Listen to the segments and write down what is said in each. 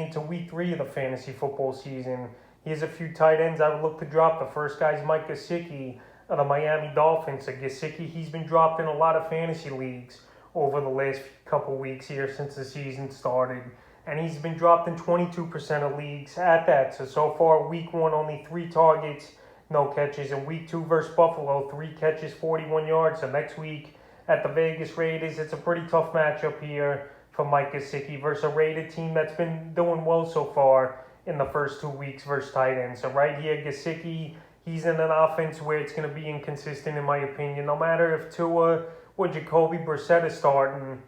into week 3 of the fantasy football season. Here's a few tight ends I would look to drop. The first guy is Mike Gesicki of the Miami Dolphins. So Gesicki, he's been dropped in a lot of fantasy leagues over the last couple weeks here since the season started. And he's been dropped in 22% of leagues at that. So far, week 1, only 3 targets, no catches. In week 2 versus Buffalo, 3 catches, 41 yards. So next week at the Vegas Raiders, it's a pretty tough matchup here for Mike Gesicki versus a Raider team that's been doing well so far in the first 2 weeks versus tight ends. So right here, Gesicki, he's in an offense where it's going to be inconsistent in my opinion. No matter if Tua or Jacoby Brissett is starting,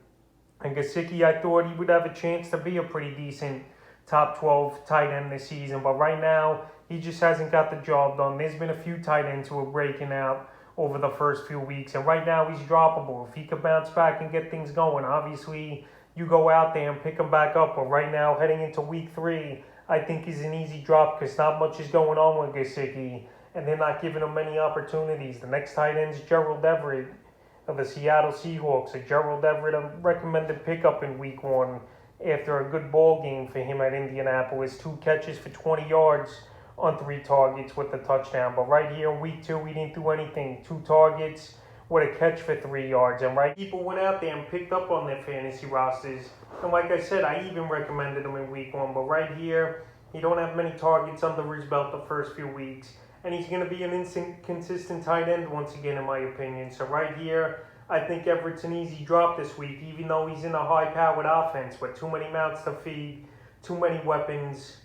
and Gesicki, I thought he would have a chance to be a pretty decent top 12 tight end this season. But right now, he just hasn't got the job done. There's been a few tight ends who are breaking out over the first few weeks. And right now, he's droppable. If he could bounce back and get things going, obviously, you go out there and pick him back up. But right now, heading into week 3, I think he's an easy drop because not much is going on with Gesicki. And they're not giving him many opportunities. The next tight end is Gerald Everett of the Seattle Seahawks. So Gerald Everett, a recommended pickup in week 1 after a good ball game for him at Indianapolis. 2 catches for 20 yards on 3 targets with the touchdown. But right here in week 2, he didn't do anything. 2 targets with a catch for 3 yards. And right, people went out there and picked up on their fantasy rosters. And like I said, I even recommended him in week 1. But right here, he don't have many targets under his belt the first few weeks. And he's going to be an inconsistent tight end once again, in my opinion. So right here, I think Everett's an easy drop this week, even though he's in a high-powered offense with too many mouths to feed, too many weapons.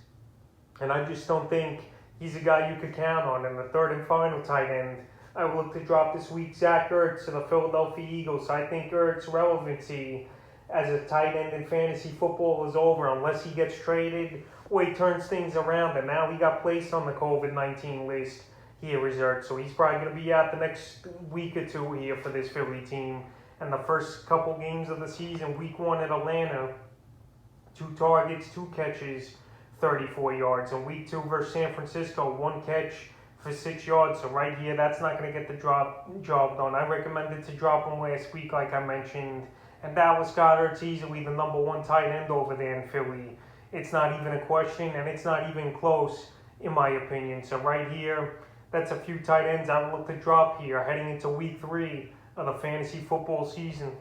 And I just don't think he's a guy you could count on. And the third and final tight end I will look to drop this week, Zach Ertz of the Philadelphia Eagles. I think Ertz's relevancy as a tight end in fantasy football is over unless he gets traded or he turns things around. And now he got placed on the COVID-19 list here is Ertz. So he's probably going to be out the next week or 2 here for this Philly team. And the first couple games of the season, week 1 at Atlanta, 2 targets, 2 catches, 34 yards. And week 2 versus San Francisco, 1 catch for 6 yards. So right here, that's not going to get the job done. I recommended to drop him last week, like I mentioned. And Dallas Goedert's easily the number 1 tight end over there in Philly. It's not even a question, and it's not even close, in my opinion. So right here, that's a few tight ends I would look to drop here heading into week 3 of the fantasy football season.